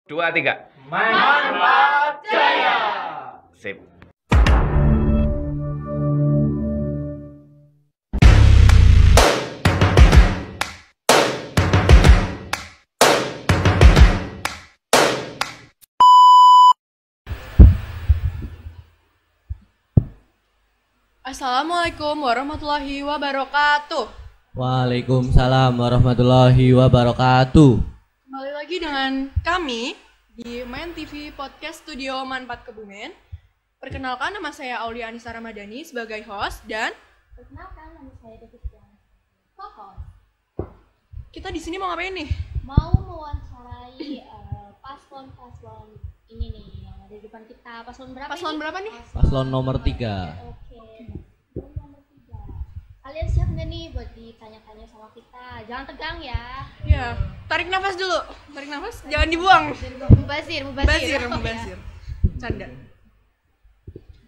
Dua, tiga. Manfaat Jaya. Sip. Assalamualaikum warahmatullahi wabarakatuh. Waalaikumsalam warahmatullahi wabarakatuh. Kembali lagi dengan kami di Main TV Podcast Studio Manfaat Kebumen. Perkenalkan, nama saya Aulia Anissa Ramadhani sebagai host dan perkenalkan, nama saya David Tiana, co-host. Kita di sini mau ngapain nih? Mau mewawancarai paslon ini nih yang ada di depan kita. Paslon berapa? Paslon berapa nih? Paslon nomor 3. Oke. Paslon nomor 3. Kalian siap nggak nih buat ditanya-tanya sama kita? Jangan tegang ya. Ya, tarik nafas dulu. Tarik nafas, jangan dibuang. Mubazir. Mubazir. Canda.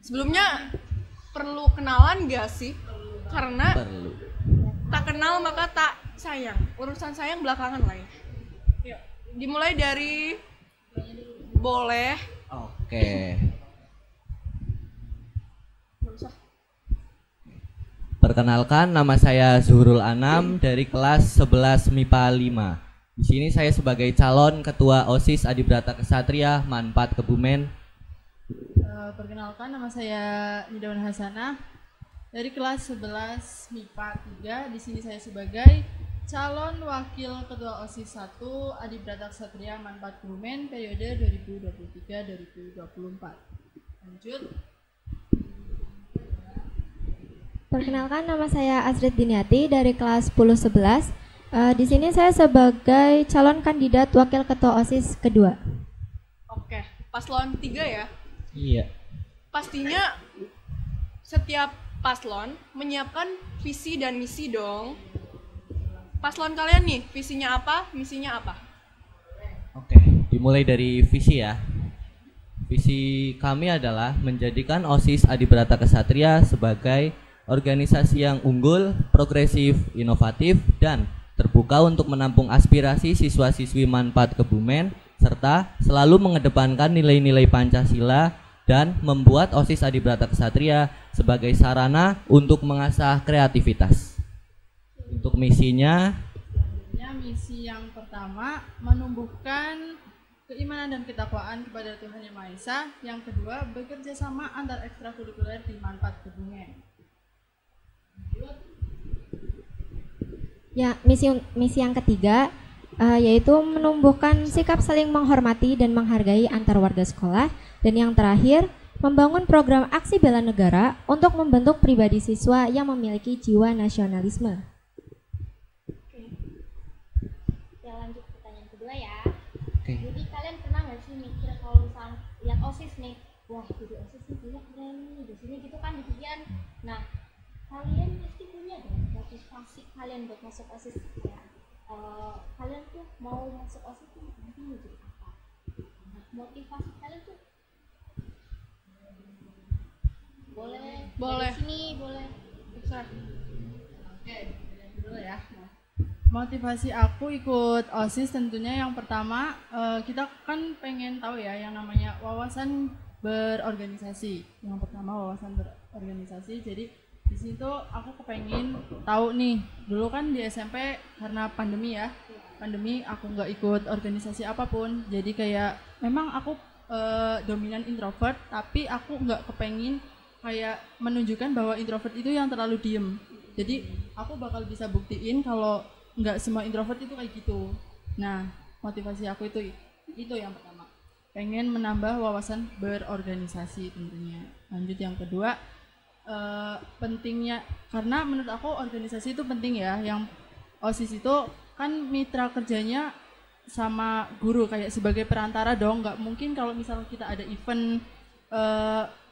Sebelumnya perlu kenalan gak sih? Karena Perlu. tak kenal maka tak sayang. Urusan sayang belakangan lah ya. Yuk, dimulai dari boleh. Oke. Nggak usah. Perkenalkan, nama saya Zuhrul Anam dari kelas 11 MIPA 5. Di sini saya sebagai calon ketua OSIS Adibrata Kesatria Manfaat Kebumen. Perkenalkan, nama saya Nidawan Hasanah dari kelas 11 MIPA 3. Di sini saya sebagai calon wakil ketua OSIS 1 Adibrata Kesatria Manfaat Kebumen periode 2023-2024. Lanjut. Perkenalkan, nama saya Asrid Diniati dari kelas 10-11. Di sini saya sebagai calon kandidat wakil ketua OSIS kedua. Oke, paslon 3 ya. Iya. Pastinya setiap paslon menyiapkan visi dan misi dong. Paslon kalian nih, visinya apa, misinya apa? Oke, dimulai dari visi ya. Visi kami adalah menjadikan OSIS Adibrata Kesatria sebagai organisasi yang unggul, progresif, inovatif, dan terbuka untuk menampung aspirasi siswa-siswi Manfaat Kebumen, serta selalu mengedepankan nilai-nilai Pancasila dan membuat OSIS Adibrata Kesatria sebagai sarana untuk mengasah kreativitas. Untuk misinya, Misi yang pertama, menumbuhkan keimanan dan ketakwaan kepada Tuhan Yang Maha Esa. Yang kedua, bekerja sama antar ekstrakurikuler di Manfaat Kebumen. Ya, misi yang ketiga yaitu menumbuhkan sikap saling menghormati dan menghargai antar warga sekolah, dan yang terakhir membangun program aksi bela negara untuk membentuk pribadi siswa yang memiliki jiwa nasionalisme. Ya, lanjut pertanyaan kedua ya. Oke. Jadi kalian pernah nggak sih mikir kalau misalnya lihat OSIS nih, wah jadi OSIS nih punya keren nih, biasanya gitu kan di pikiran. Nah, kalian pasti punya dong motivasi kalian buat masuk OSIS ya. Kalian tuh mau masuk OSIS tuh nanti mau jadi apa? Nah, motivasi kalian tuh boleh dari sini, boleh. Bisa. Oke, yang dulu ya. Motivasi aku ikut OSIS tentunya yang pertama, kita kan pengen tahu ya yang namanya wawasan berorganisasi. Yang pertama wawasan berorganisasi. Jadi di situ aku kepengen tahu nih, dulu kan di SMP karena pandemi ya, pandemi aku nggak ikut organisasi apapun. Jadi kayak memang aku dominan introvert, tapi aku nggak kepengen kayak menunjukkan bahwa introvert itu yang terlalu diem. Jadi aku bakal bisa buktiin kalau nggak semua introvert itu kayak gitu. Nah, motivasi aku itu yang pertama, pengen menambah wawasan berorganisasi tentunya. Lanjut yang kedua, pentingnya, karena menurut aku organisasi itu penting ya. Yang OSIS itu kan mitra kerjanya sama guru, kayak sebagai perantara dong. Nggak mungkin kalau misalnya kita ada event,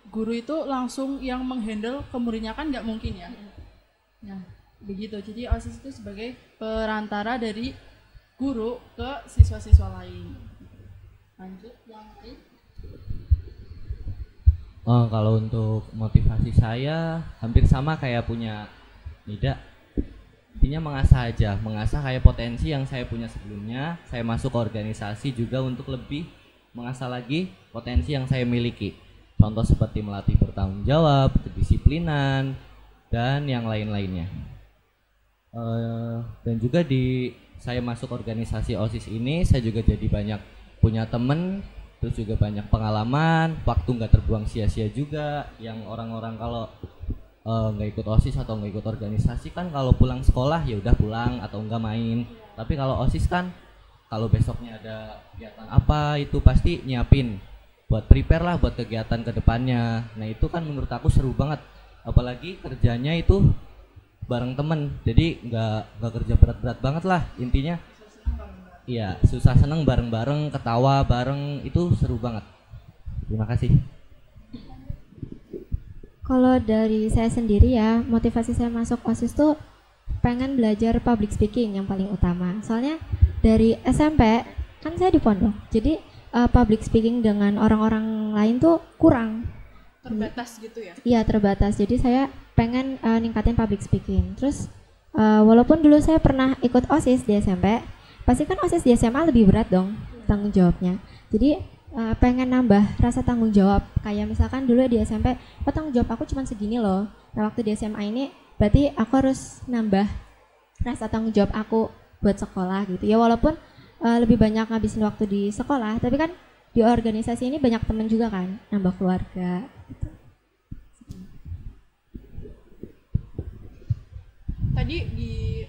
guru itu langsung yang menghandle ke muridnya, kan nggak mungkin ya. Nah, begitu. Jadi OSIS itu sebagai perantara dari guru ke siswa-siswa lain. Lanjut yang lain. kalau untuk motivasi saya hampir sama kayak punya Nida. intinya mengasah aja, mengasah kayak potensi yang saya punya sebelumnya. Saya masuk ke organisasi juga untuk lebih mengasah lagi potensi yang saya miliki. Contoh seperti melatih bertanggung jawab, kedisiplinan, dan yang lain-lainnya. Dan juga di saya masuk organisasi OSIS ini, saya juga jadi banyak punya temen, terus juga banyak pengalaman, waktu nggak terbuang sia-sia juga. Yang orang-orang kalau nggak ikut OSIS atau nggak ikut organisasi kan kalau pulang sekolah ya udah pulang atau nggak main. Tapi kalau OSIS kan kalau besoknya ada kegiatan apa itu pasti nyiapin buat prepare lah buat kegiatan kedepannya. Nah itu kan menurut aku seru banget, apalagi kerjanya itu bareng temen, jadi nggak kerja berat-berat banget lah intinya. Iya, susah seneng bareng-bareng, ketawa bareng, itu seru banget. Terima kasih. Kalau dari saya sendiri ya, motivasi saya masuk OSIS tuh pengen belajar public speaking yang paling utama. Soalnya dari SMP kan saya di pondok, jadi public speaking dengan orang-orang lain tuh kurang. Terbatas gitu ya? Iya terbatas, jadi saya pengen ningkatin public speaking. Terus walaupun dulu saya pernah ikut OSIS di SMP, pasti kan OSIS di SMA lebih berat dong tanggung jawabnya. Jadi pengen nambah rasa tanggung jawab. Kayak misalkan dulu di SMP, oh tanggung jawab aku cuma segini loh. Nah waktu di SMA ini berarti aku harus nambah rasa tanggung jawab aku buat sekolah gitu. Ya walaupun lebih banyak ngabisin waktu di sekolah, tapi kan di organisasi ini banyak temen juga kan, nambah keluarga gitu. Tadi di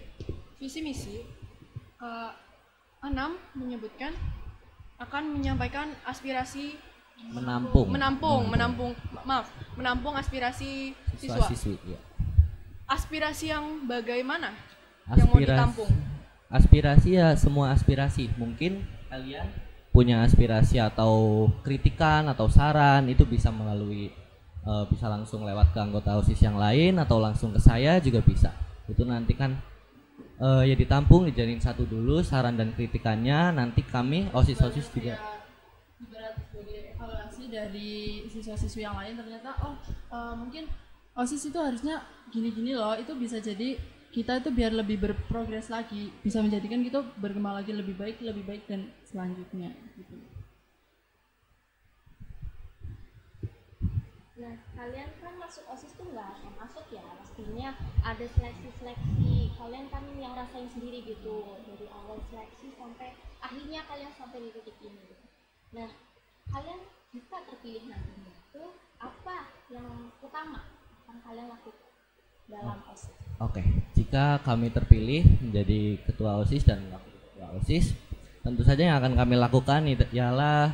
visi misi Anam menyebutkan akan menyampaikan aspirasi menampung aspirasi siswa. Ya. Aspirasi yang bagaimana yang mau ditampung? Aspirasi ya semua aspirasi. Mungkin kalian punya aspirasi atau kritikan atau saran itu bisa melalui bisa langsung lewat ke anggota OSIS yang lain atau langsung ke saya juga bisa. Itu nanti kan ya ditampung, dijadiin satu dulu saran dan kritikannya, nanti kami OSIS juga ibarat sebagai evaluasi dari siswa-siswi yang lain. Ternyata mungkin OSIS itu harusnya gini-gini loh, itu bisa jadi kita itu biar lebih berprogres lagi, bisa menjadikan kita berkembang lagi lebih baik dan selanjutnya gitu. Nah, kalian kan masuk OSIS tuh nggak langsung masuk ya, pastinya ada seleksi. Kalian kan yang rasain sendiri gitu, dari awal seleksi sampai akhirnya kalian sampai di titik ini gitu. Nah, kalian jika terpilih nantinya itu apa yang utama yang kalian lakukan dalam OSIS? Oke, jika kami terpilih menjadi ketua OSIS dan wakil ketua OSIS, tentu saja yang akan kami lakukan ialah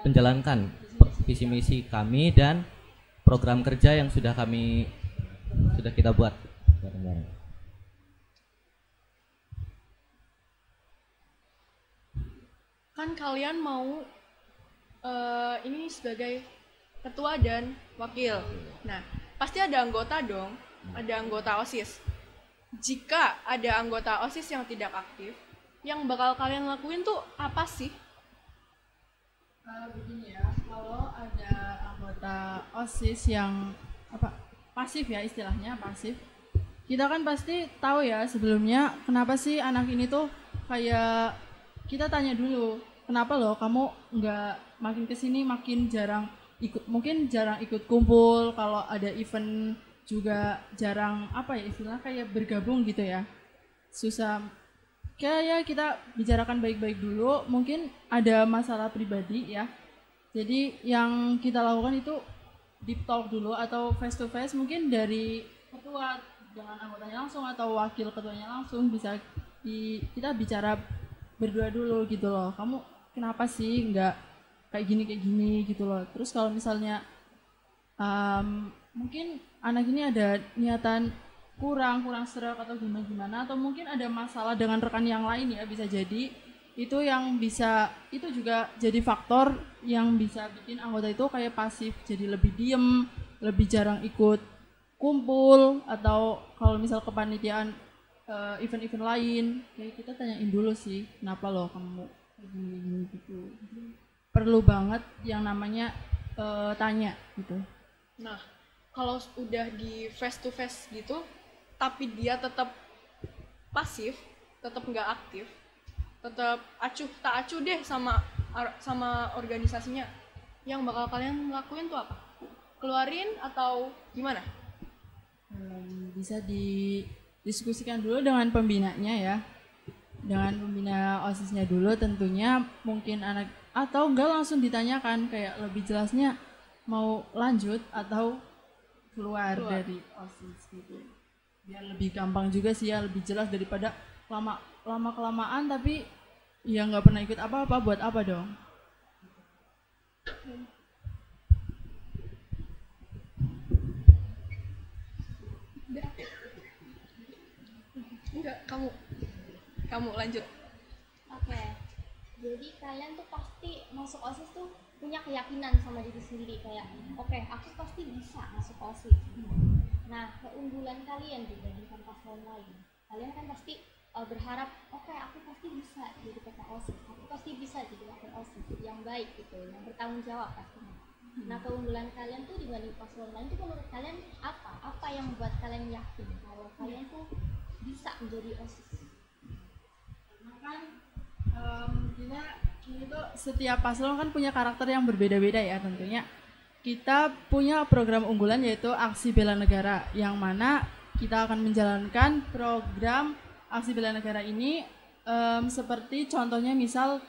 menjalankan visi misi kami dan program kerja yang sudah kita buat bareng-bareng. Kan kalian mau ini sebagai ketua dan wakil. Nah, pasti ada anggota dong, ada anggota OSIS. Jika ada anggota OSIS yang tidak aktif, yang bakal kalian lakuin tuh apa sih? Begini ya, kalau ada anggota OSIS yang pasif ya, istilahnya pasif, kita kan pasti tahu ya sebelumnya kenapa sih anak ini tuh kayak kita tanya dulu, kenapa loh kamu nggak makin kesini makin jarang ikut kumpul, kalau ada event juga jarang istilahnya kayak bergabung gitu ya, susah. Kayak kita bicarakan baik-baik dulu, mungkin ada masalah pribadi ya, jadi yang kita lakukan itu deep talk dulu atau face to face, mungkin dari ketua dengan anggotanya langsung atau wakil ketuanya langsung, bisa kita bicara berdua dulu gitu loh, kamu kenapa sih nggak kayak gini gitu loh. Terus kalau misalnya mungkin anak ini ada niatan kurang serak atau gimana, atau mungkin ada masalah dengan rekan yang lain ya, bisa jadi itu juga jadi faktor yang bisa bikin anggota itu kayak pasif, jadi lebih diem, lebih jarang ikut kumpul, atau kalau misal kepanitiaan event-event lain, kayak kita tanyain dulu sih, kenapa loh kamu gini gitu. Perlu banget yang namanya tanya gitu. Nah, kalau udah di face to face gitu, tapi dia tetap pasif, tetap nggak aktif, tetap tak acuh deh sama organisasinya, yang bakal kalian lakuin tuh apa? Keluarin atau gimana? Bisa didiskusikan dulu dengan pembinanya ya, dengan pembina OSISnya dulu tentunya, mungkin anak atau enggak langsung ditanyakan kayak lebih jelasnya mau lanjut atau keluar dari OSIS gitu, biar lebih gampang juga sih ya, lebih jelas daripada lama kelamaan tapi ya nggak pernah ikut apa-apa, buat apa dong. Enggak, kamu lanjut. Oke. Jadi kalian tuh pasti masuk OSIS tuh punya keyakinan sama diri sendiri kayak oke, aku pasti bisa masuk OSIS. Nah, keunggulan kalian dibandingkan paslon lain, kalian kan pasti berharap oke, aku pasti bisa jadi ketua OSIS, aku pasti bisa jadi wakil OSIS yang baik gitu, yang bertanggung jawab pastinya. Nah, keunggulan kalian tuh dibanding paslon lain tuh menurut kalian apa? Apa yang membuat kalian yakin kalau kalian tuh bisa menjadi OSIS? Karena kan kita itu setiap paslon kan punya karakter yang berbeda-beda ya tentunya. Kita punya program unggulan yaitu Aksi Bela Negara, yang mana kita akan menjalankan program Aksi Bela Negara ini seperti contohnya misal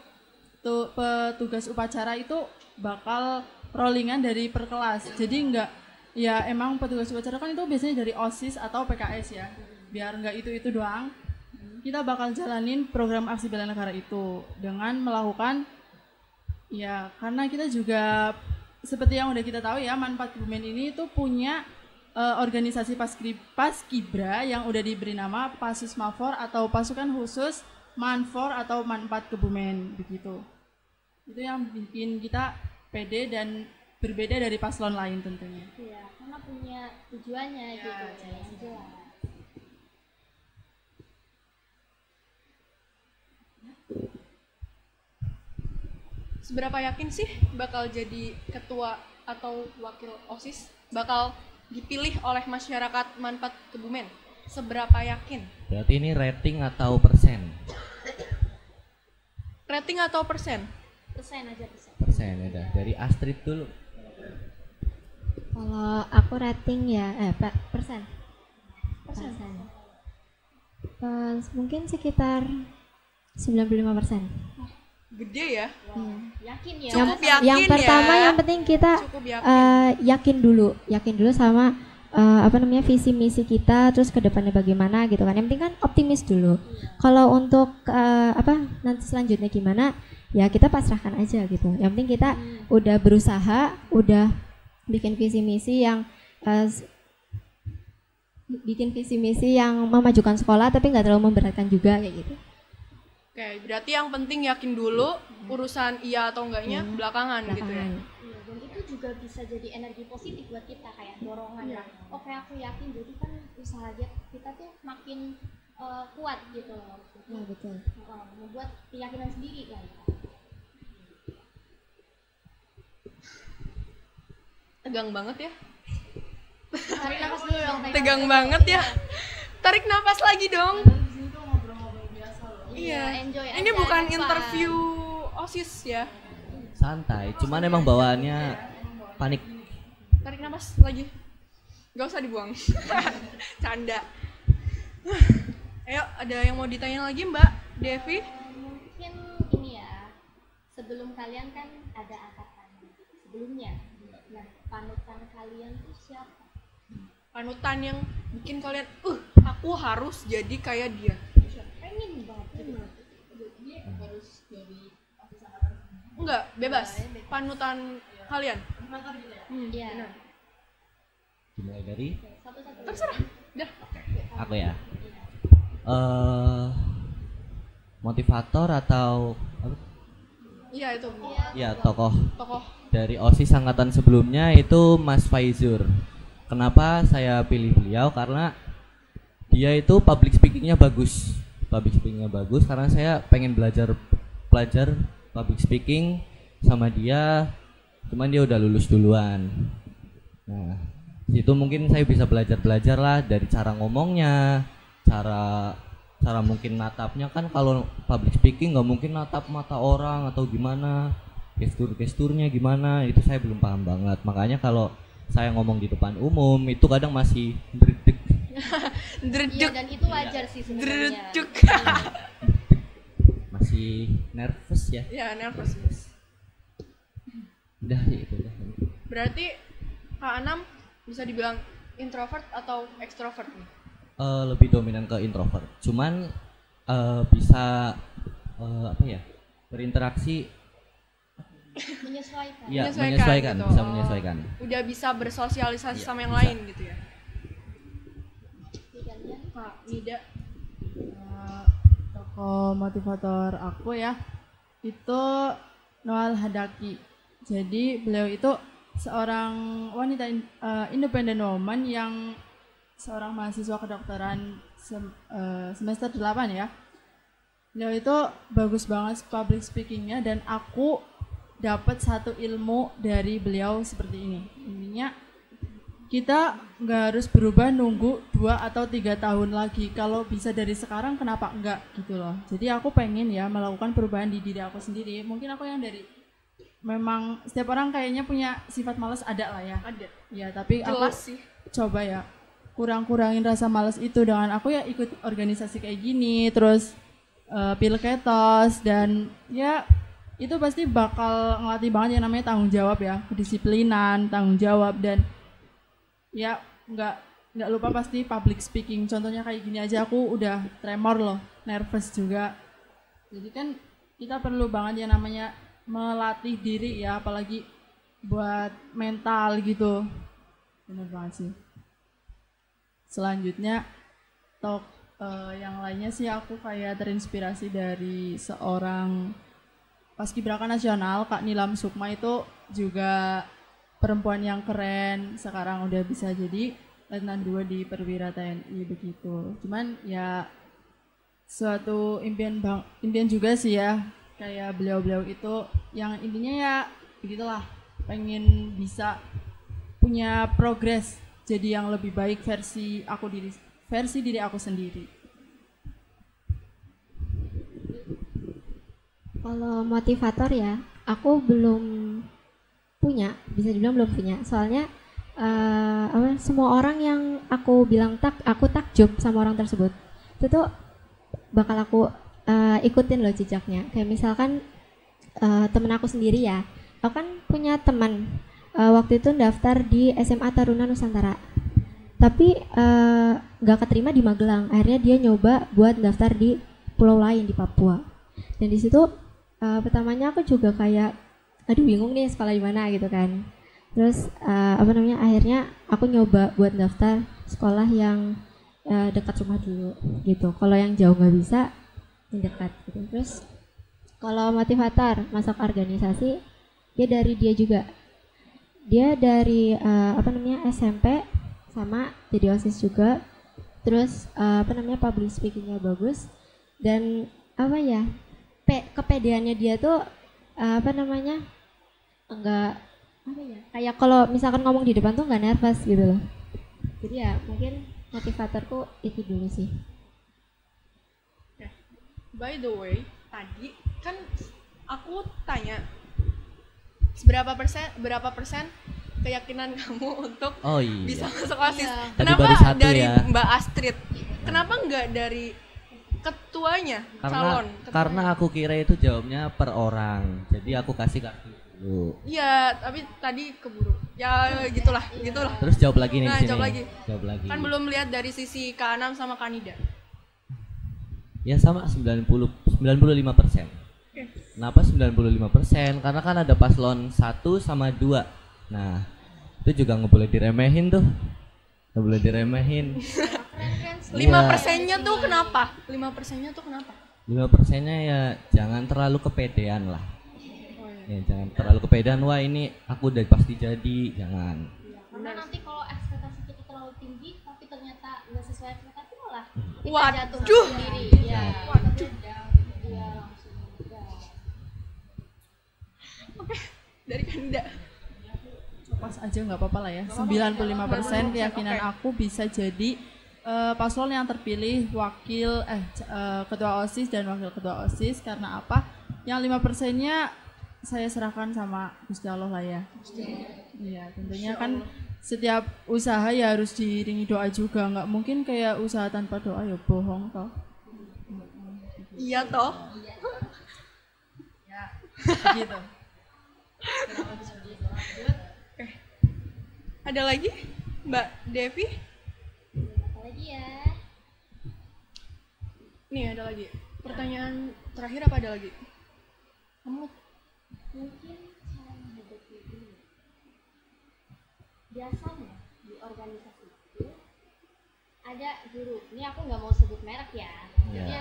petugas upacara itu bakal rollingan dari per kelas. Jadi enggak, ya emang petugas upacara kan itu biasanya dari OSIS atau PKS ya. Biar enggak itu doang, kita bakal jalanin program Aksi Bela Negara itu dengan melakukan, ya karena kita juga seperti yang udah kita tahu ya, Manfaat Kebumen ini tuh punya organisasi Paskibra yang udah diberi nama Pasusmafor atau Pasukan Khusus Manfor atau Manfaat Kebumen begitu. Itu yang bikin kita pede dan berbeda dari paslon lain tentunya. Iya, karena punya tujuannya Ya, gitu, jelas. yang jelas. Seberapa yakin sih bakal jadi ketua atau wakil OSIS, bakal dipilih oleh masyarakat Manfaat Kebumen? Seberapa yakin? Berarti ini rating atau persen? Rating atau persen? Persen aja persen. Persen ya dah. Dari Astrid dulu. Kalau aku rating ya persen. Mungkin sekitar 95%. Gede ya? Yakin ya? Cukup yakin Yang pertama ya? yang penting kita Cukup yakin. yakin dulu sama visi misi kita, terus ke depannya bagaimana gitu kan. Yang penting kan optimis dulu. Kalau untuk nanti selanjutnya gimana, ya kita pasrahkan aja gitu. Yang penting kita udah berusaha, udah bikin visi misi yang memajukan sekolah tapi nggak terlalu memberatkan juga kayak gitu. Oke, berarti yang penting yakin dulu, urusan iya atau enggaknya belakangan gitu ya. Iya, dan itu juga bisa jadi energi positif buat kita kayak dorongan lah. Oke, aku yakin, jadi kan usaha kita tuh makin kuat gitu. Ya betul. Membuat keyakinan sendiri kan. Tegang banget ya. Tarik nafas dulu dong. Tegang banget ya. Tarik nafas lagi dong. Iya. Enjoy aja. Ini bukan Pak. interview OSIS ya. Santai, cuman emang bawaannya panik. Tarik nafas lagi. Gak usah dibuang. Canda. Ayo, ada yang mau ditanya lagi Mbak Devi? Mungkin ini ya, sebelum kalian kan ada angkatan sebelumnya. Nah, panutan kalian tuh siapa? Panutan yang bikin kalian, aku harus jadi kayak dia. Pengen banget gitu. Enggak, bebas. Panutan kalian. Iya. Benar. Dimulai dari Satu-satu. Terserah. Dah. aku ya. Motivator atau apa? Iya itu. Ya, tokoh Tokoh. dari OSIS angkatan sebelumnya itu Mas Faizur. Kenapa saya pilih beliau? Karena dia itu public speakingnya bagus. Karena saya pengen belajar public speaking sama dia, cuman dia udah lulus duluan. Nah, Situ mungkin saya bisa belajar lah dari cara ngomongnya, cara mungkin natapnya. Kan kalau public speaking nggak mungkin natap mata orang atau gimana, gesturnya gimana, itu saya belum paham banget. Makanya kalau saya ngomong di depan umum itu kadang masih berdek. Iya, Dreduk. dan itu wajar sih sebenarnya. Dreduk. Masih nervous ya. Ya, nervous. Miss. Udah sih itu udah. Berarti Kak Anam bisa dibilang introvert atau extrovert nih? Lebih dominan ke introvert. Cuman bisa apa ya? Berinteraksi. Menyesuaikan. Ya, Menyesuaikan menyesuaikan, gitu. bisa Oh. menyesuaikan. Udah bisa bersosialisasi Iya, sama yang bisa. lain gitu ya. Bedanya Kak Nida. Tokoh motivator aku ya itu Noal Hadaki. Jadi beliau itu seorang wanita independent woman yang seorang mahasiswa kedokteran semester 8 ya. Beliau itu bagus banget public speakingnya dan aku dapat satu ilmu dari beliau seperti ini. Intinya kita nggak harus berubah nunggu 2 atau 3 tahun lagi. Kalau bisa dari sekarang kenapa enggak gitu loh. Jadi aku pengen ya melakukan perubahan di diri aku sendiri. Mungkin aku yang dari memang setiap orang kayaknya punya sifat malas ada lah ya. Ada. Ya tapi Jelas aku sih. coba ya kurang-kurangin rasa malas itu dengan aku ya ikut organisasi kayak gini, terus pilketos, dan ya itu pasti bakal ngelatih banget yang namanya tanggung jawab ya, kedisiplinan, tanggung jawab, dan ya nggak lupa pasti public speaking. Contohnya kayak gini aja aku udah tremor loh, nervous juga. Jadi kan kita perlu banget yang namanya melatih diri ya, apalagi buat mental gitu. Bener banget sih. Selanjutnya yang lainnya sih aku kayak terinspirasi dari seorang paskibraka nasional, Kak Nilam Sukma. Itu juga perempuan yang keren, sekarang udah bisa jadi Letnan 2 di Perwira TNI begitu. Cuman ya suatu impian juga sih ya, kayak beliau-beliau itu yang intinya ya begitulah, pengen bisa punya progres jadi yang lebih baik versi diri aku sendiri. Kalau motivator ya, aku belum punya, bisa dibilang belum punya. Soalnya semua orang yang aku bilang aku takjub sama orang tersebut, itu tuh bakal aku ikutin loh jejaknya. Kayak misalkan temen aku sendiri ya, aku kan punya teman waktu itu daftar di SMA Taruna Nusantara, tapi nggak keterima di Magelang. Akhirnya dia nyoba buat daftar di pulau lain di Papua. Dan di situ pertamanya aku juga kayak aduh bingung nih sekolah di mana gitu kan. Terus akhirnya aku nyoba buat daftar sekolah yang dekat rumah dulu gitu. Kalau yang jauh nggak bisa, yang dekat gitu. Terus kalau motivator masuk organisasi, dia juga. Dia dari SMP sama jadi OSIS juga. Terus public speakingnya bagus, dan kepedeannya dia tuh enggak kayak kalau misalkan ngomong di depan tuh nggak nervous gitu loh. Jadi ya mungkin motivatorku itu dulu sih. By the way, tadi kan aku tanya berapa persen keyakinan kamu untuk Oh iya. bisa masuk OSIS. Iya. Tadi Kenapa baru satu dari ya. Mbak Astrid? Kenapa nggak dari ketuanya, calon? Ketuanya? Karena aku kira itu jawabnya per orang. Jadi aku kasih kartu dulu. Iya, tapi tadi keburu. Ya gitulah. Terus jawab lagi nih Nah, di sini. jawab lagi. Kan belum lihat dari sisi Kak Anam sama Kak Nida. Ya sama 95%. Oke. Kenapa 95%? Karena kan ada paslon 1 sama 2. Nah, itu juga nggak boleh diremehin tuh. Nggak boleh diremehin. keren-keren sih. 5%-nya tuh kenapa? 5%-nya tuh kenapa? 5%-nya ya jangan terlalu kepedean lah. Ya jangan terlalu kepedean, wah ini aku udah pasti jadi, jangan. Karena nanti kalau ekspektasi kita terlalu tinggi tapi ternyata nggak sesuai ekspektasi, malah kita Waduh. jatuh sendiri. Iya. Waduh. Iya, langsung udah. Dari Kak Nida. pas aja nggak apa-apa lah ya. 95% keyakinan aku bisa jadi paslon yang terpilih wakil ketua OSIS dan wakil ketua OSIS. Karena apa? Yang 5%-nya saya serahkan sama Gusti Allah lah ya. Iya, tentunya kan setiap usaha ya harus diiringi doa juga. Nggak mungkin kayak usaha tanpa doa ya bohong toh. Iya toh. Ya, gitu. Ada lagi Mbak Devi? Apa lagi ya? Nih ada lagi. Pertanyaan terakhir apa ada lagi? Kamu Mungkin cara menghadapi ini. Biasanya di organisasi itu ada guru. Ini aku nggak mau sebut merek ya. Jadi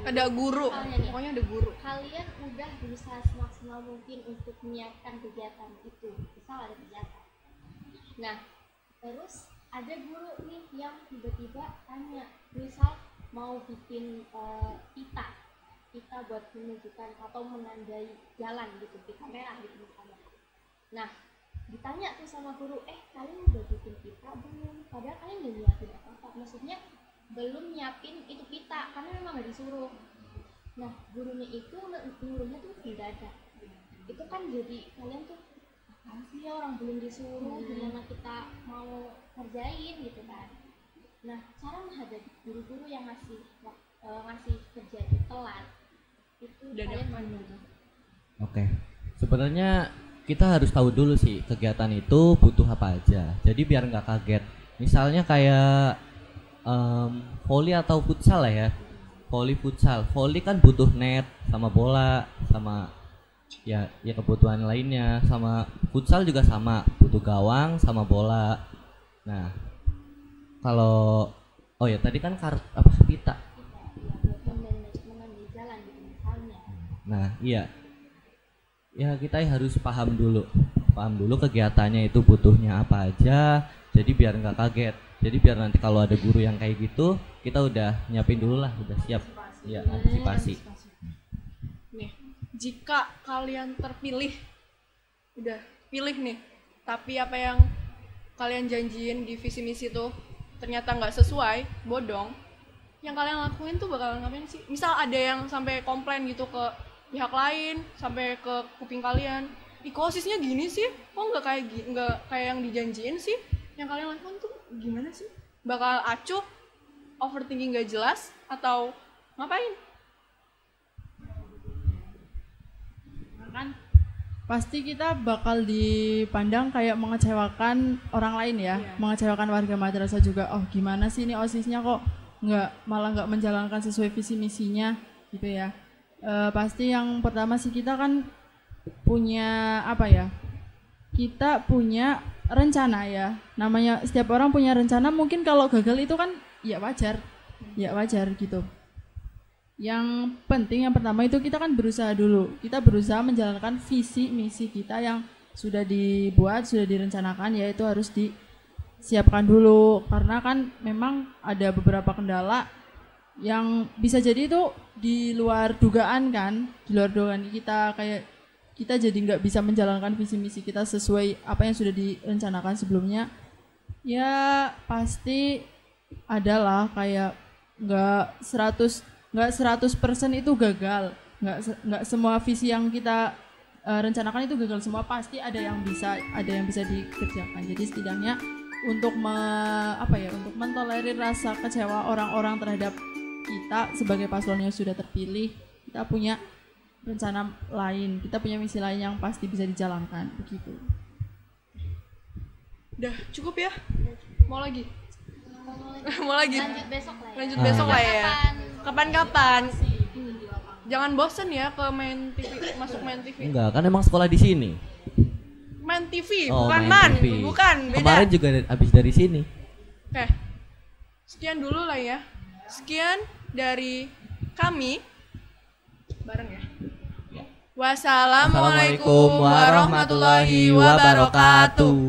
ada guru. Misalnya nih, Pokoknya ada guru. kalian udah berusaha semaksimal mungkin untuk menyiapkan kegiatan itu. Misal ada kegiatan. Nah, terus ada guru nih yang tiba-tiba tanya, misal mau bikin pita buat menunjukkan atau menandai jalan gitu, pita merah gitu misalnya. Nah, ditanya tuh sama guru, kalian udah bikin pita belum? Padahal kalian udah nyiapin apa-apa, maksudnya belum nyiapin itu pita karena memang nggak disuruh. Nah, gurunya itu nyuruhnya tuh mendadak. Itu kan jadi kalian tuh apaan sih ya, orang belum disuruh, gimana kita mau kerjain gitu kan. Nah, cara menghadapi guru-guru yang ngasih kerja itu telat itu kalian gimana? Oke. Sebenarnya kita harus tahu dulu sih kegiatan itu butuh apa aja. Jadi biar nggak kaget. Misalnya kayak voli atau futsal lah ya. Voli futsal. Voli kan butuh net sama bola sama ya kebutuhan lainnya. Sama futsal juga sama, butuh gawang sama bola. Nah, kalau tadi kan pita. Nah, iya. Ya kita harus paham dulu kegiatannya itu butuhnya apa aja. Jadi biar nggak kaget. Jadi biar nanti kalau ada guru yang kayak gitu, kita udah nyiapin dulu lah, udah siap. Ya, antisipasi. Nih, jika kalian terpilih, udah pilih nih, tapi apa yang kalian janjiin di visi misi tuh ternyata nggak sesuai, bodong, yang kalian lakuin tuh bakal ngapain sih? Misal ada yang sampai komplain gitu ke pihak lain, sampai ke kuping kalian, OSISnya gini sih, kok nggak kayak yang dijanjiin sih? Yang kalian lakukan tuh gimana sih? Bakal acuh, overthinking nggak jelas, atau ngapain? Kan pasti kita bakal dipandang kayak mengecewakan orang lain ya, mengecewakan warga madrasah juga. Oh gimana sih ini OSISnya kok malah nggak menjalankan sesuai visi misinya gitu ya. Pasti yang pertama sih kita kan punya kita punya rencana ya. Namanya setiap orang punya rencana, mungkin kalau gagal itu kan ya wajar gitu. Yang penting yang pertama itu kita kan berusaha dulu. Kita berusaha menjalankan visi misi kita yang sudah dibuat, sudah direncanakan, yaitu harus disiapkan dulu. Karena kan memang ada beberapa kendala yang bisa jadi itu di luar dugaan kita, kayak kita jadi nggak bisa menjalankan visi misi kita sesuai apa yang sudah direncanakan sebelumnya. Ya pasti adalah kayak nggak 100% itu gagal, nggak semua visi yang kita rencanakan itu gagal semua, pasti ada yang bisa dikerjakan. Jadi setidaknya untuk untuk mentolerir rasa kecewa orang-orang terhadap kita sebagai paslon yang sudah terpilih, kita punya rencana lain, kita punya misi lain yang pasti bisa dijalankan begitu. Udah cukup ya? Mau lagi? Mau lagi? Lanjut besok lah ya. Kapan-kapan. Jangan bosen ya ke main TV, masuk main TV. Enggak, kan emang sekolah di sini. Main TV, bukan TV. Bukan, beda. Kemarin juga habis dari sini. Oke. Sekian dulu lah ya. Sekian dari kami. Bareng ya. Wassalamualaikum warahmatullahi wabarakatuh.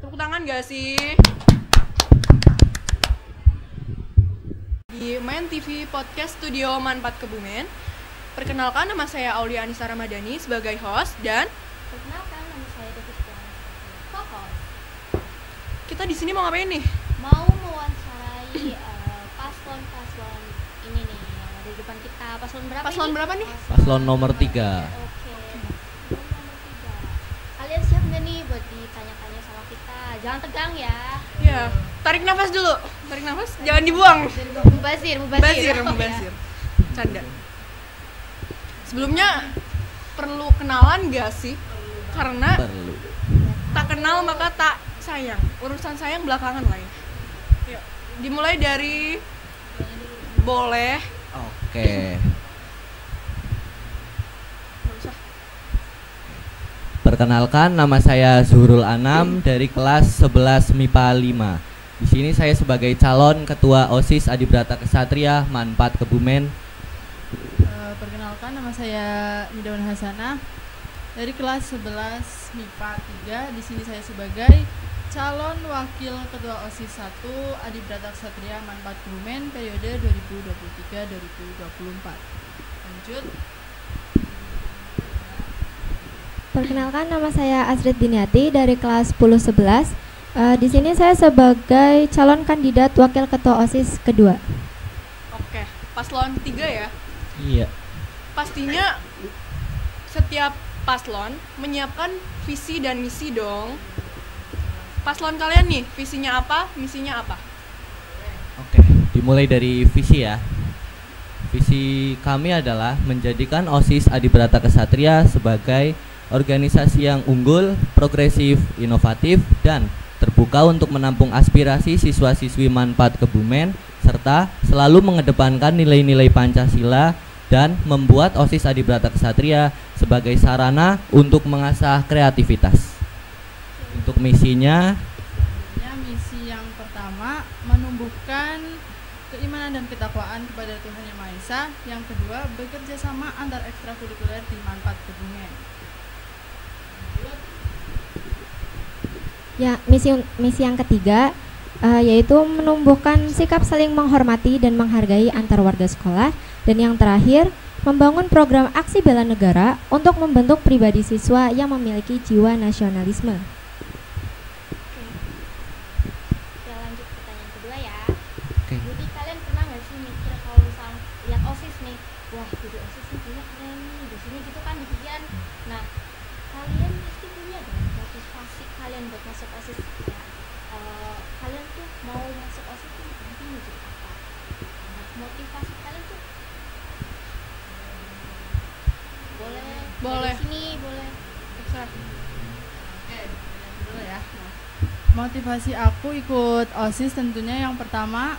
Tepuk tangan gak sih? Di Main TV Podcast Studio Man 4 Kebumen. Perkenalkan, nama saya Aulia Anissa Ramadhani sebagai host dan Perkenalkan, nama saya Devi Setiawan sebagai co-host. kita di sini mau ngapain nih? Mau mewawancarai paslon-paslon ini nih yang ada di depan kita. Paslon berapa Paslon ini? berapa nih? Paslon nomor 3. Oke, paslon nomor 3. Kalian siap nggak nih buat ditanya-tanya sama kita? Jangan tegang ya. Ya, tarik nafas dulu. Tarik nafas, jangan dibuang. Mubazir. Mubazir, Oh, mubazir. Canda. Sebelumnya perlu kenalan gak sih? Karena Perlu. tak kenal maka tak sayang. Urusan sayang belakangan lah ya. Yuk, dimulai dari boleh. Oke. Nggak usah. Perkenalkan, nama saya Zuhrul Anam dari kelas 11 MIPA 5. Di sini saya sebagai calon ketua OSIS Adibrata Kesatria Manfaat Kebumen. Perkenalkan, nama saya Nidawan Hasanah dari kelas 11 MIPA 3. Di sini saya sebagai calon wakil ketua OSIS 1 Adibrata Kesatria Manfaat Kebumen periode 2023-2024. Lanjut. Perkenalkan, nama saya Asrid Diniati dari kelas 10-11. Di sini saya sebagai calon kandidat wakil ketua OSIS kedua. Oke, paslon 3 ya. Iya. Pastinya setiap paslon menyiapkan visi dan misi dong. Paslon kalian nih, visinya apa, misinya apa? Oke, dimulai dari visi ya. Visi kami adalah menjadikan OSIS Adibrata Kesatria sebagai organisasi yang unggul, progresif, inovatif, dan terbuka untuk menampung aspirasi siswa-siswi Manfaat Kebumen, serta selalu mengedepankan nilai-nilai Pancasila dan membuat OSIS Adibrata Kesatria sebagai sarana untuk mengasah kreativitas. Untuk misinya, Misi yang pertama, menumbuhkan keimanan dan ketakwaan kepada Tuhan Yang Maha Esa. Yang kedua, bekerja sama antar ekstrakurikuler di Manfaat Kebumen. Ya, misi yang ketiga yaitu menumbuhkan sikap saling menghormati dan menghargai antar warga sekolah. Dan yang terakhir, membangun program aksi bela negara untuk membentuk pribadi siswa yang memiliki jiwa nasionalisme. Oke, lanjut pertanyaan kedua ya. oke, Jadi kalian pernah nggak sih mikir kalau misalnya lihat OSIS nih, wah jadi OSIS nih punya keren nih, di sini gitu kan dipikiran. Nah, kalian pasti punya dong motivasi kalian buat masuk OSIS ya. Kalian tuh mau masuk OSIS tuh nanti mau jadi apa? Nah, motivasi kalian tuh Boleh. dari sini boleh. Terserah. Dulu ya. Motivasi aku ikut OSIS tentunya yang pertama,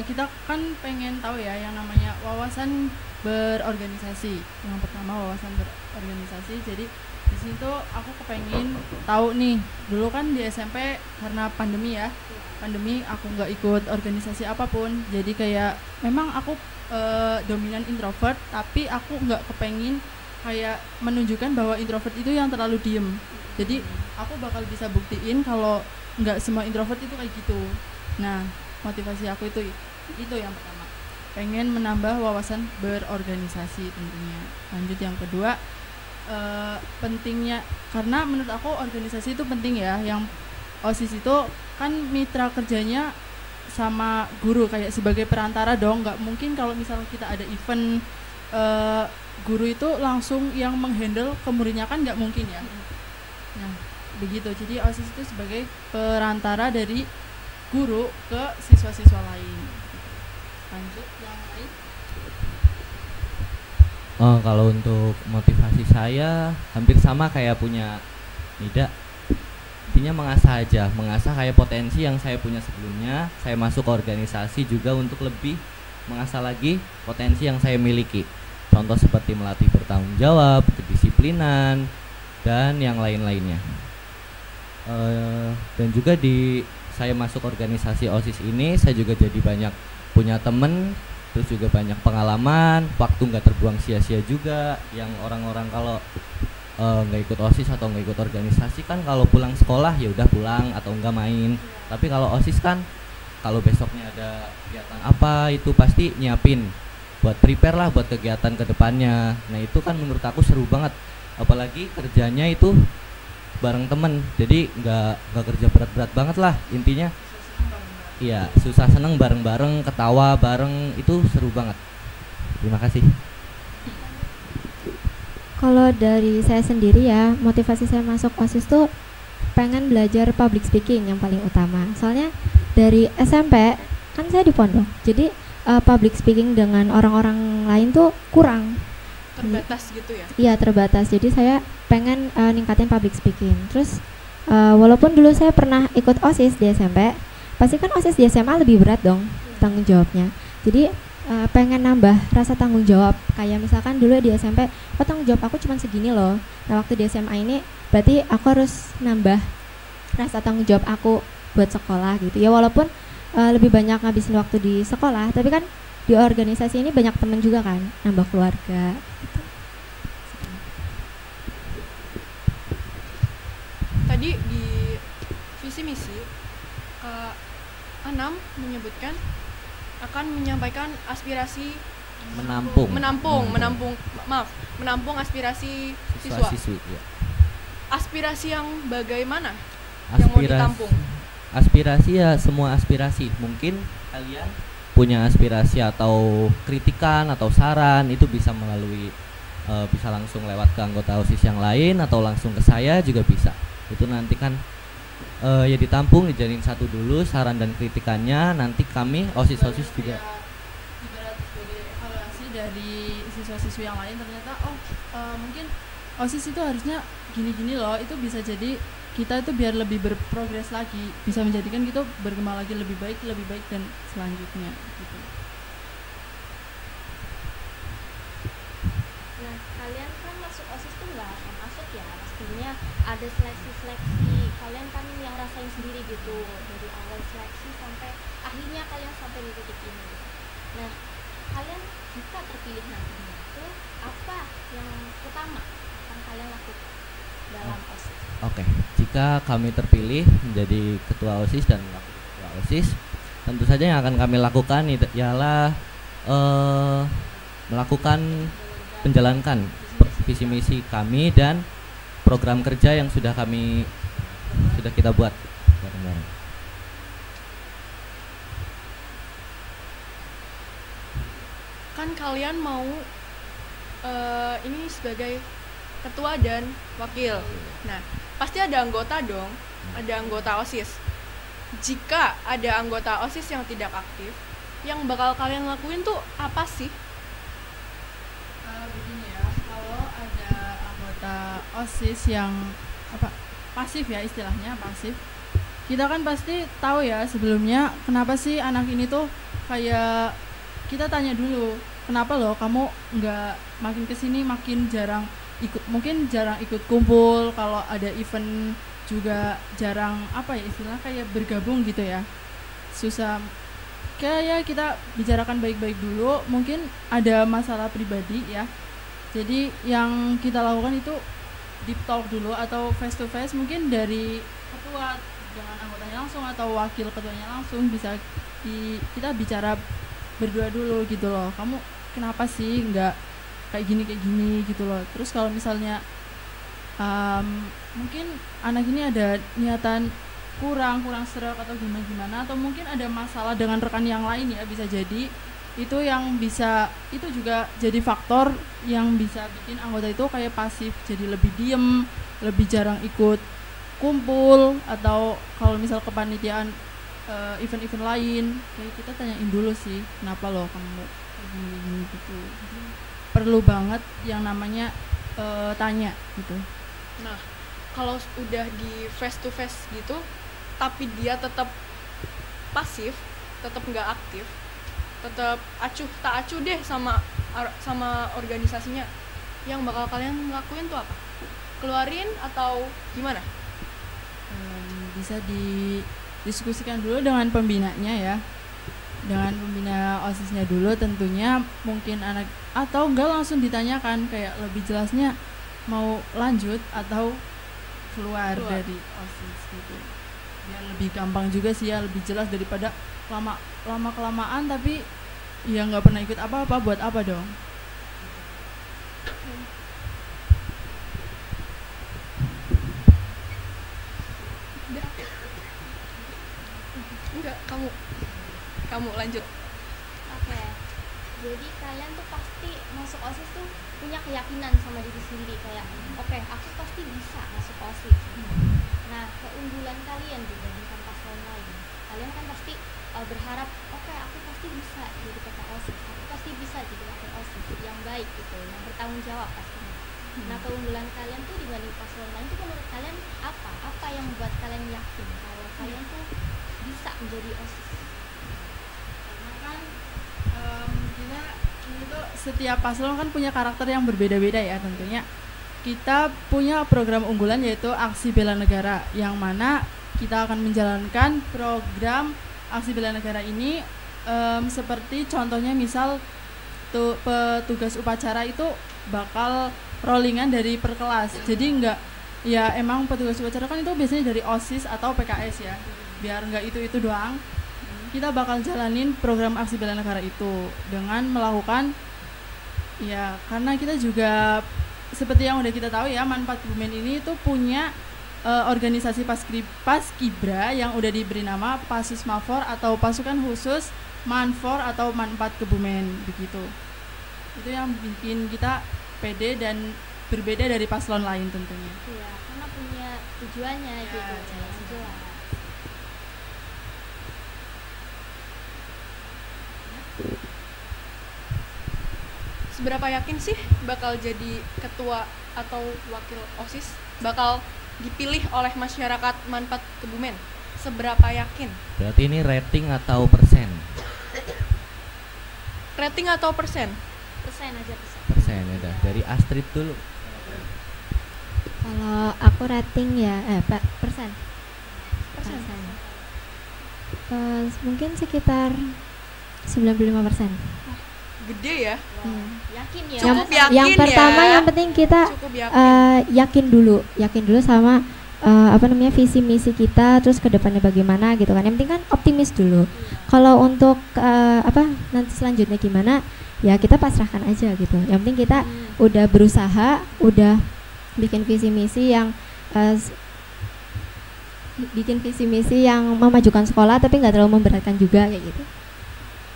kita kan pengen tahu ya yang namanya wawasan berorganisasi. Yang pertama wawasan berorganisasi. Jadi di sini tuh aku kepengen tahu nih, dulu kan di SMP karena pandemi ya, pandemi aku nggak ikut organisasi apapun. Jadi kayak memang aku dominan introvert, tapi aku nggak kepengen kayak menunjukkan bahwa introvert itu yang terlalu diem. Jadi aku bakal bisa buktiin kalau nggak semua introvert itu kayak gitu. Nah, motivasi aku itu yang pertama, pengen menambah wawasan berorganisasi tentunya. Lanjut yang kedua, pentingnya, karena menurut aku organisasi itu penting ya. Yang OSIS itu kan mitra kerjanya sama guru, kayak sebagai perantara dong. Nggak mungkin kalau misalnya kita ada event, guru itu langsung yang menghandle ke muridnya, kan nggak mungkin ya. Nah, begitu. Jadi OSIS itu sebagai perantara dari guru ke siswa-siswa lain. Lanjut yang lain. oh, kalau untuk motivasi saya hampir sama kayak punya Nida. Intinya mengasah aja, mengasah kayak potensi yang saya punya sebelumnya. Saya masuk ke organisasi juga untuk lebih mengasah lagi potensi yang saya miliki. Contoh seperti melatih bertanggung jawab, kedisiplinan, dan yang lain-lainnya. Dan juga saya masuk organisasi OSIS ini, saya juga jadi banyak punya temen, terus juga banyak pengalaman, waktu nggak terbuang sia-sia juga. Yang orang-orang kalau nggak ikut OSIS atau nggak ikut organisasi kan kalau pulang sekolah ya udah pulang atau nggak main. Tapi kalau OSIS kan kalau besoknya ada kegiatan apa itu pasti nyiapin buat prepare lah buat kegiatan kedepannya. Nah itu kan menurut aku seru banget, apalagi kerjanya itu bareng temen, jadi nggak kerja berat-berat banget lah intinya. Iya, susah seneng bareng-bareng, ketawa bareng, itu seru banget. Terima kasih. Kalau dari saya sendiri ya, motivasi saya masuk OSIS tuh pengen belajar public speaking yang paling utama. Soalnya dari SMP kan saya di pondok, jadi public speaking dengan orang-orang lain tuh kurang. Terbatas gitu ya? Iya, terbatas. Jadi saya pengen ningkatin public speaking. Terus walaupun dulu saya pernah ikut OSIS di SMP, pasti kan OSIS di SMA lebih berat dong tanggung jawabnya. Jadi pengen nambah rasa tanggung jawab. Kayak misalkan dulu di SMP, oh tanggung jawab aku cuma segini loh. Nah waktu di SMA ini berarti aku harus nambah rasa tanggung jawab aku buat sekolah gitu. Ya walaupun lebih banyak ngabisin waktu di sekolah, tapi kan di organisasi ini banyak temen juga kan, nambah keluarga gitu. Tadi di visi misi Anam menyebutkan akan menyampaikan aspirasi menampung aspirasi siswa. Siswi, ya. Aspirasi yang bagaimana yang mau ditampung? Aspirasi ya semua aspirasi. Mungkin kalian punya aspirasi atau kritikan atau saran, itu bisa melalui bisa langsung lewat ke anggota OSIS yang lain atau langsung ke saya juga bisa. Itu nanti kan ya ditampung, dijadiin satu dulu saran dan kritikannya, nanti kami OSIS-OSIS juga ibarat sebagai evaluasi dari siswa-siswi yang lain. Ternyata mungkin OSIS itu harusnya gini-gini loh, itu bisa jadi kita itu biar lebih berprogres lagi, bisa menjadikan kita berkembang lagi lebih baik dan selanjutnya gitu. Nah, kalian kan masuk OSIS tuh nggak akan masuk ya, pastinya ada seleksi. Kalian kan yang rasain sendiri gitu, dari awal seleksi sampai akhirnya kalian sampai di titik ini. Nah, kalian jika terpilih nantinya itu apa yang utama akan kalian lakukan dalam OSIS? Oke, jika kami terpilih menjadi ketua OSIS dan wakil ketua OSIS, tentu saja yang akan kami lakukan ialah melakukan menjalankan visi misi kami dan program kerja yang sudah kita buat bareng-bareng. Kan kalian mau ini sebagai ketua dan wakil. Nah, pasti ada anggota dong, ada anggota OSIS. Jika ada anggota OSIS yang tidak aktif, yang bakal kalian lakuin tuh apa sih? Begini ya, kalau ada anggota OSIS yang pasif ya, istilahnya pasif, kita kan pasti tahu ya sebelumnya kenapa sih anak ini tuh kayak, kita tanya dulu, kenapa loh kamu nggak makin kesini makin jarang ikut, mungkin jarang ikut kumpul, kalau ada event juga jarang istilah kayak bergabung gitu ya, susah. Kayak kita bicarakan baik-baik dulu, mungkin ada masalah pribadi ya, jadi yang kita lakukan itu deep talk dulu atau face to face, mungkin dari ketua dengan anggotanya langsung atau wakil ketuanya langsung, bisa kita bicara berdua dulu gitu loh, kamu kenapa sih nggak kayak gini gitu loh. Terus kalau misalnya mungkin anak ini ada niatan kurang serak atau gimana, atau mungkin ada masalah dengan rekan yang lain ya, bisa jadi itu yang bisa, itu juga jadi faktor yang bisa bikin anggota itu kayak pasif, jadi lebih diem, lebih jarang ikut kumpul, atau kalau misal kepanitiaan event-event lain, kayak kita tanyain dulu sih, kenapa loh kamu gini gitu. Jadi perlu banget yang namanya tanya gitu. Nah, kalau udah di face to face gitu, tapi dia tetap pasif, tetap nggak aktif, tetap tak acuh deh sama organisasinya, yang bakal kalian lakuin tuh apa? Keluarin atau gimana? Bisa didiskusikan dulu dengan pembinanya ya, dengan pembina OSISnya dulu tentunya, mungkin anak, atau enggak langsung ditanyakan kayak lebih jelasnya mau lanjut atau keluar dari OSIS gitu, biar lebih gampang juga sih ya, lebih jelas daripada lama kelamaan tapi ya nggak pernah ikut apa-apa, buat apa dong. enggak, kamu lanjut. Oke. Jadi kalian tuh pasti masuk OSIS tuh punya keyakinan sama diri sendiri kayak oke, aku pasti bisa masuk OSIS. Nah, keunggulan kalian dibandingkan paslon lain. Kalian kan pasti berharap oke, aku pasti bisa jadi ketua OSIS. Aku pasti bisa jadi wakil OSIS yang baik gitu, yang bertanggung jawab pastinya. Nah, keunggulan kalian tuh dibanding paslon lain tuh menurut kalian apa? Apa yang membuat kalian yakin kalau kalian tuh bisa menjadi OSIS? Karena kan kita ini tuh setiap paslon kan punya karakter yang berbeda-beda ya tentunya. Kita punya program unggulan yaitu Aksi Bela Negara, yang mana kita akan menjalankan program Aksi Bela Negara ini seperti contohnya misal petugas upacara itu bakal rollingan dari per kelas. Jadi enggak, ya emang petugas upacara kan itu biasanya dari OSIS atau PKS ya. Biar enggak itu doang, kita bakal jalanin program Aksi Bela Negara itu dengan melakukan, ya karena kita juga seperti yang udah kita tahu ya, Manfaat Kebumen ini tuh punya organisasi Paskibra yang udah diberi nama Pasusmafor atau Pasukan Khusus Manfor atau Manfaat Kebumen begitu. Itu yang bikin kita pede dan berbeda dari paslon lain tentunya. Iya, karena punya tujuannya Ya, gitu. jelas. Jelas. Seberapa yakin sih bakal jadi ketua atau wakil OSIS? Bakal dipilih oleh masyarakat Manfaat Kebumen? Seberapa yakin? Berarti ini rating atau persen? Rating atau persen? Persen aja persen. Persen ya dah. Dari Astrid dulu. Kalau aku rating ya persen. Persen. Mungkin sekitar 95%. Gede ya? Yakin ya? Cukup yakin yang pertama ya. yang penting kita Cukup yakin. yakin dulu sama visi misi kita, terus ke depannya bagaimana gitu kan. Yang penting kan optimis dulu. Kalau untuk nanti selanjutnya gimana, ya kita pasrahkan aja gitu. Yang penting kita udah berusaha, udah bikin visi misi yang memajukan sekolah tapi nggak terlalu memberatkan juga kayak gitu.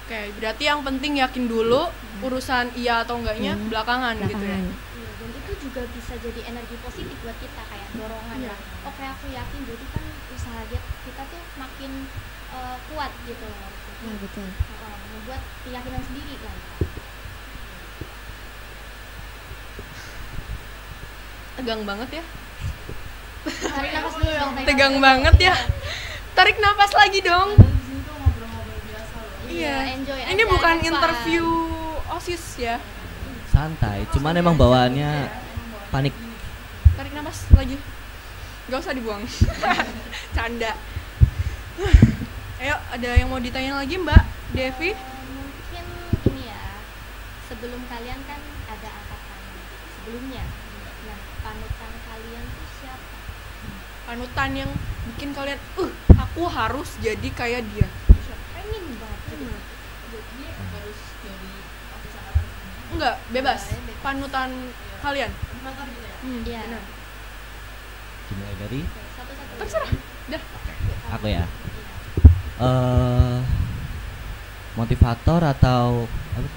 Oke, berarti yang penting yakin dulu, urusan iya atau enggaknya belakangan gitu ya. Belakangan. Iya, dan itu juga bisa jadi energi positif buat kita kayak dorongan Iya. lah. Oke, aku yakin jadi kan usaha kita tuh makin kuat gitu loh. Ya betul. Membuat keyakinan sendiri kan. Tegang banget ya. Tarik nafas dulu dong. Tegang banget ya. Tarik nafas lagi dong. Di sini tuh ngobrol-ngobrol biasa loh. Iya. Enjoy Ini aja, bukan have fun. interview OSIS ya. Santai, cuman emang bawaannya panik. Tarik nafas lagi. Gak usah dibuang. Canda. Ayo, ada yang mau ditanya lagi Mbak Devi? Mungkin ini ya, sebelum kalian kan ada angkatan sebelumnya. Nah, panutan kalian tuh siapa? Panutan yang bikin kalian, aku harus jadi kayak dia. Pengen banget gitu. Jadi harus jadi OSIS angkatan segini. Enggak, bebas. Boleh, bebas. Panutan kalian. Angkatan gitu ya. Iya. Benar. Dimulai dari Oke, satu-satu. Terserah. Dah. aku ya. Motivator atau apa?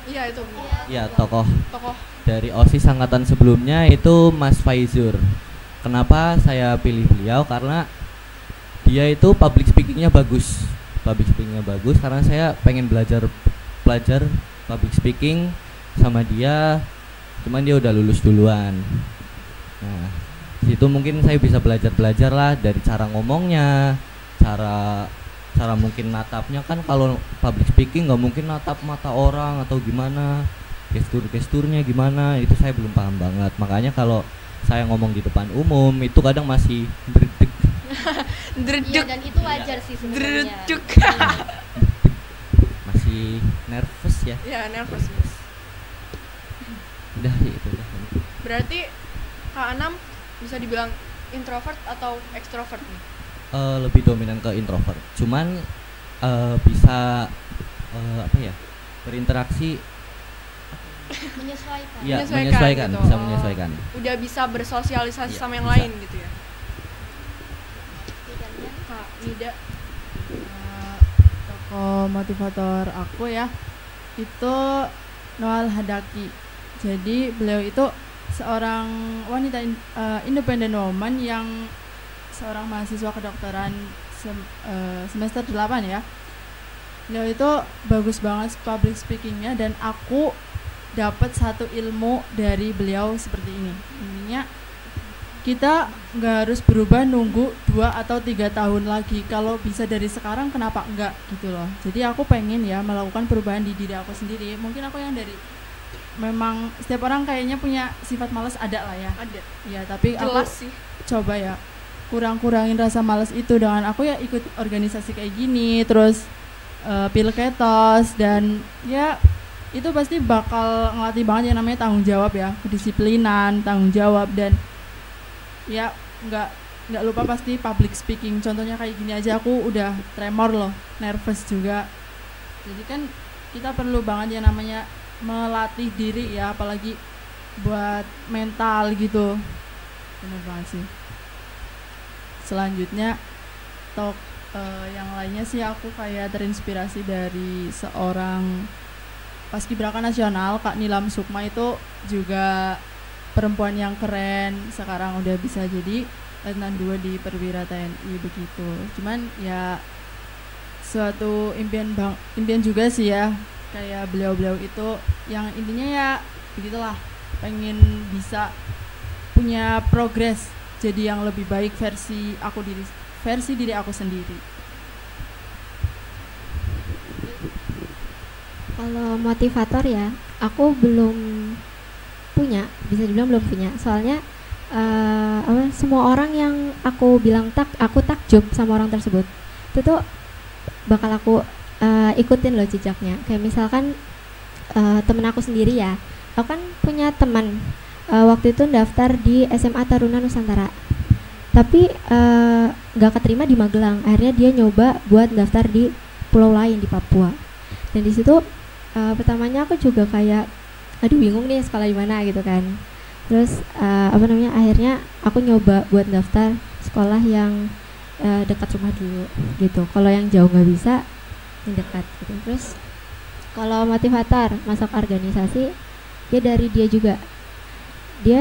Iya itu. Ya, tokoh Tokoh. dari OSIS angkatan sebelumnya itu Mas Faizur. Kenapa saya pilih beliau? Karena dia itu public speakingnya bagus. Public speakingnya bagus karena saya pengen belajar public speaking sama dia. Cuman dia udah lulus duluan. Nah, situ mungkin saya bisa belajar lah dari cara ngomongnya, cara mungkin natapnya kan. Kalau public speaking nggak mungkin natap mata orang atau gimana, gesturnya gimana, itu saya belum paham banget. Makanya kalau saya ngomong di depan umum itu kadang masih berdek, Iya, Dredeg. dan itu wajar sih sebenarnya. Dredeg. masih nervous ya. Ya, nervous. Mas. Udah sih itu udah. Berarti Kak Anam bisa dibilang introvert atau extrovert nih? Lebih dominan ke introvert. Cuman bisa berinteraksi. Menyesuaikan. Ya, Menyesuaikan menyesuaikan, gitu. bisa Oh. menyesuaikan. Udah bisa bersosialisasi Iya, sama yang bisa. lain gitu ya. Oke, kalian Kak Nida. tokoh motivator aku ya itu Noal Hadaki. Jadi beliau itu seorang wanita independent woman yang seorang mahasiswa kedokteran semester 8 ya. Beliau itu bagus banget public speakingnya dan aku dapat satu ilmu dari beliau seperti ini. Intinya kita nggak harus berubah nunggu 2 atau 3 tahun lagi. Kalau bisa dari sekarang kenapa enggak gitu loh. Jadi aku pengen ya melakukan perubahan di diri aku sendiri. Mungkin aku yang dari memang setiap orang kayaknya punya sifat malas ada lah ya. Ada. Ya, tapi Jelas aku sih. coba ya kurang-kurangin rasa malas itu dengan aku ya ikut organisasi kayak gini, terus pilketos, dan ya itu pasti bakal ngelatih banget yang namanya tanggung jawab ya, kedisiplinan, tanggung jawab, dan ya nggak lupa pasti public speaking. Contohnya kayak gini aja aku udah tremor loh, nervous juga. Jadi kan kita perlu banget yang namanya melatih diri ya, apalagi buat mental gitu. Bener banget sih. Selanjutnya yang lainnya sih aku kayak terinspirasi dari seorang paskibraka nasional, Kak Nilam Sukma. Itu juga perempuan yang keren, sekarang udah bisa jadi Letnan 2 di Perwira TNI begitu. Cuman ya suatu impian juga sih ya, kayak beliau-beliau itu yang intinya ya begitulah, pengen bisa punya progres jadi yang lebih baik versi diri aku sendiri. Kalau motivator ya, aku belum punya, bisa dibilang belum punya. Soalnya semua orang yang aku bilang aku takjub sama orang tersebut, itu tuh bakal aku ikutin loh jejaknya. Kayak misalkan temen aku sendiri ya, aku kan punya teman waktu itu daftar di SMA Taruna Nusantara, tapi nggak keterima di Magelang. Akhirnya dia nyoba buat daftar di pulau lain di Papua, dan di situ pertamanya aku juga kayak aduh bingung nih sekolah di mana gitu kan. Terus akhirnya aku nyoba buat daftar sekolah yang dekat rumah dulu gitu. Kalau yang jauh nggak bisa, yang dekat gitu. Terus kalau motivator masuk organisasi, dia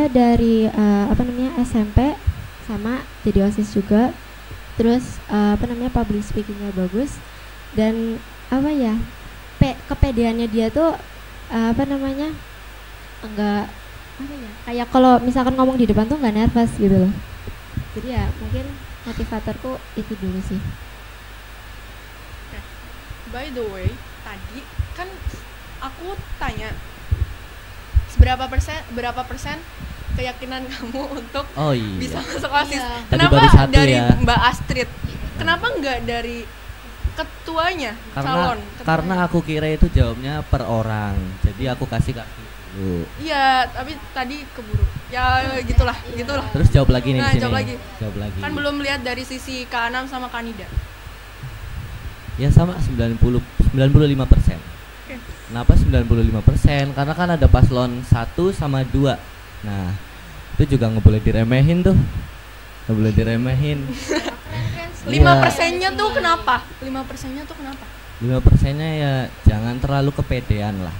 dari SMP sama jadi OSIS juga. Terus public speakingnya bagus, dan kepedeannya dia tuh enggak kayak kalau misalkan ngomong di depan tuh nggak nervous gitu loh. Jadi ya mungkin motivatorku itu dulu sih. By the way, tadi kan aku tanya berapa persen keyakinan kamu untuk bisa masuk OSIS. Iya. Kenapa baru satu dari ya. Mbak Astrid? Kenapa nggak dari ketuanya, calon ketuanya? Karena aku kira itu jawabnya per orang, jadi aku kasih dulu. Iya, tapi tadi keburu. Ya gitulah. Terus jawab lagi nih di sini. Jawab lagi. Kan belum lihat dari sisi Kak Anam sama Kanida. Ya sama 95%. Oke. Kenapa 95%? Karena kan ada paslon 1 sama 2. Nah, itu juga nggak boleh diremehin tuh. Nggak boleh diremehin. 5%-nya tuh kenapa? 5%-nya tuh kenapa? 5%-nya ya jangan terlalu kepedean lah.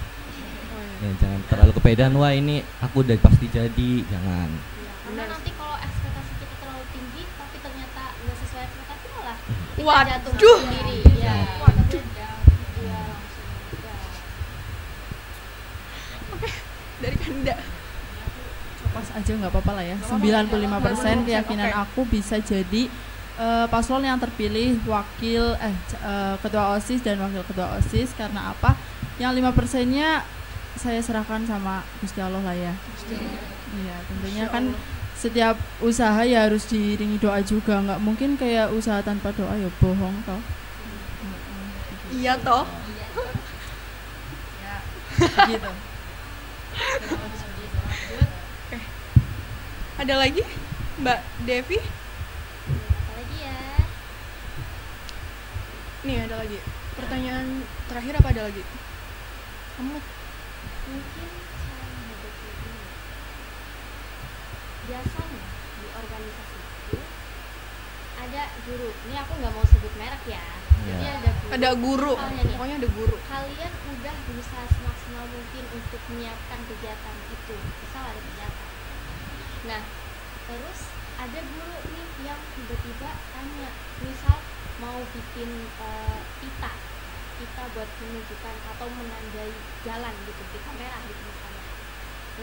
Ya, jangan terlalu kepedean, wah ini aku udah pasti jadi, jangan. Karena nanti kalau ekspektasi kita terlalu tinggi tapi ternyata nggak sesuai ekspektasi, malah kita Waduh. jatuh sendiri. Ya. Waduh. Iya, Oke, dari Kanida. Pas aja nggak apa-apa lah ya. 95% keyakinan Oke. aku bisa jadi paslon yang terpilih ketua OSIS dan wakil ketua OSIS. Karena apa? Yang 5%-nya saya serahkan sama Gusti Allah lah ya. Iya, tentunya kan setiap usaha ya harus diiringi doa juga. Nggak mungkin kayak usaha tanpa doa ya bohong toh. Iya toh. Ya, gitu. Ada lagi? Mbak Devi? apalagi ya. Nih ada lagi. Pertanyaan terakhir apa ada lagi? Kamu Mungkin cara menghadapi ini. Biasanya di organisasi itu ada guru, ini aku nggak mau sebut merek ya, jadi Iya. Ada guru, Misalnya nih, pokoknya ada guru. kalian udah berusaha semaksimal mungkin untuk menyiapkan kegiatan itu, misal ada kegiatan. Nah, terus ada guru nih yang tiba-tiba tanya, misal mau bikin pita buat menunjukkan atau menandai jalan gitu, pita merah gitu misalnya.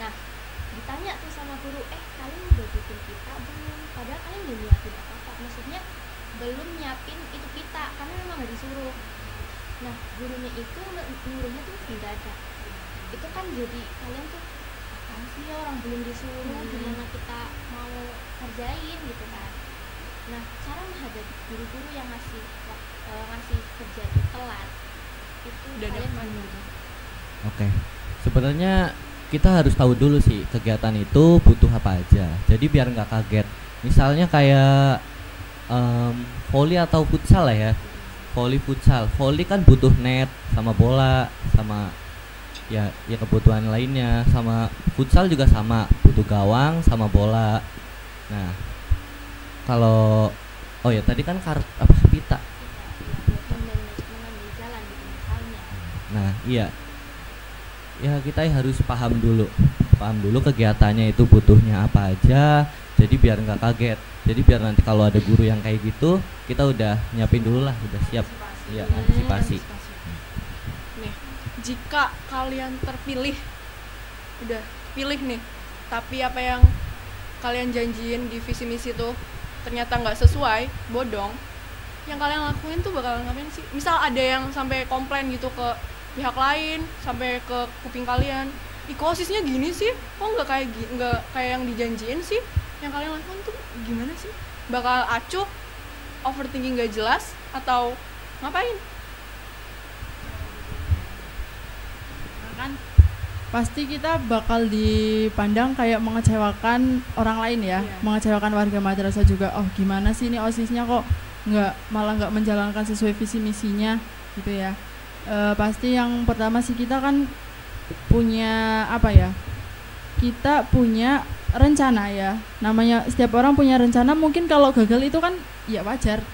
Nah, ditanya tuh sama guru, kalian udah bikin pita belum? Padahal kalian belum nyiapin apa-apa, maksudnya belum nyiapin itu pita karena memang nggak disuruh. Nah, gurunya itu nyuruhnya tuh mendadak. Itu kan jadi kalian tuh apaan sih ya, orang belum disuruh, gimana kita mau kerjain gitu kan. Nah, cara menghadapi guru-guru yang ngasih kerja itu telat itu kalian Dadakan gimana? gitu. Oke. Sebenarnya kita harus tahu dulu sih kegiatan itu butuh apa aja. Jadi biar nggak kaget. Misalnya kayak volley atau futsal lah ya. Volley futsal. Volley kan butuh net sama bola sama ya kebutuhan lainnya. Sama futsal juga sama, butuh gawang sama bola. Nah, kalau tadi kan pita. Menandai jalan gitu misalnya. Nah, iya. Ya kita harus paham dulu kegiatannya itu butuhnya apa aja. Jadi biar nggak kaget. Jadi biar nanti kalau ada guru yang kayak gitu, kita udah nyiapin dulu lah, udah siap. Ya, antisipasi. Nih, jika kalian terpilih, udah pilih nih, tapi apa yang kalian janjiin di visi misi tuh ternyata nggak sesuai, bodong, yang kalian lakuin tuh bakalan ngapain sih? Misal ada yang sampai komplain gitu ke pihak lain, sampai ke kuping kalian, kok OSISnya gini sih, kok nggak kayak yang dijanjiin sih, yang kalian lakukan tuh gimana sih? Bakal acuh, overthinking nggak jelas, atau ngapain? Kan pasti kita bakal dipandang kayak mengecewakan orang lain ya, mengecewakan warga madrasah juga. Oh, gimana sih ini OSISnya kok malah nggak menjalankan sesuai visi misinya gitu ya. Pasti yang pertama sih kita kan punya kita punya rencana ya, namanya setiap orang punya rencana. Mungkin kalau gagal itu kan ya wajar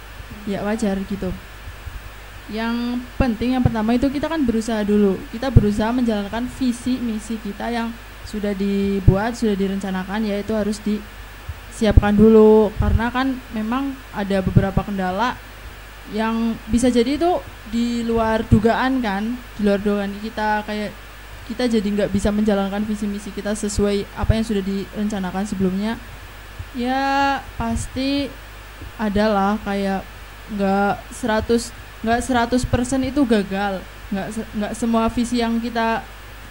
gitu. Yang penting yang pertama itu kita kan berusaha dulu, kita berusaha menjalankan visi misi kita yang sudah dibuat, sudah direncanakan, yaitu harus disiapkan dulu. Karena kan memang ada beberapa kendala yang bisa jadi itu di luar dugaan kita, kayak kita jadi nggak bisa menjalankan visi misi kita sesuai apa yang sudah direncanakan sebelumnya. Ya pasti adalah kayak nggak 100% itu gagal, nggak semua visi yang kita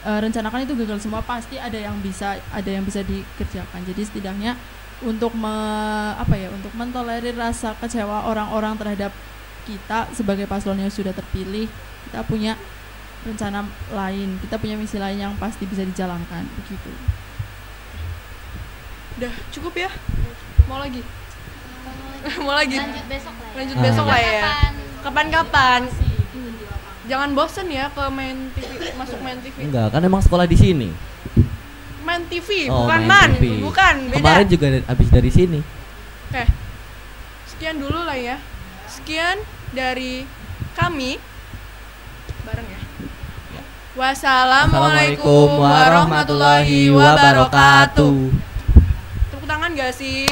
rencanakan itu gagal semua, pasti ada yang bisa dikerjakan. Jadi setidaknya untuk untuk mentolerir rasa kecewa orang-orang terhadap kita sebagai paslon yang sudah terpilih, kita punya rencana lain, kita punya misi lain yang pasti bisa dijalankan begitu. Udah cukup ya? Mau lagi? Mau lagi? Lanjut besok lah ya. Lanjut besok lah ya. Kapan? Kapan-kapan. Jangan bosen ya ke main TV, masuk main TV. Enggak, kan emang sekolah di sini. Main TV, Oh, bukan main man, TV. bukan, beda. Kemarin juga habis dari sini. Oke. Sekian dulu lah ya. Sekian dari kami. Bareng ya. Wassalamualaikum warahmatullahi wabarakatuh. Tepuk tangan gak sih?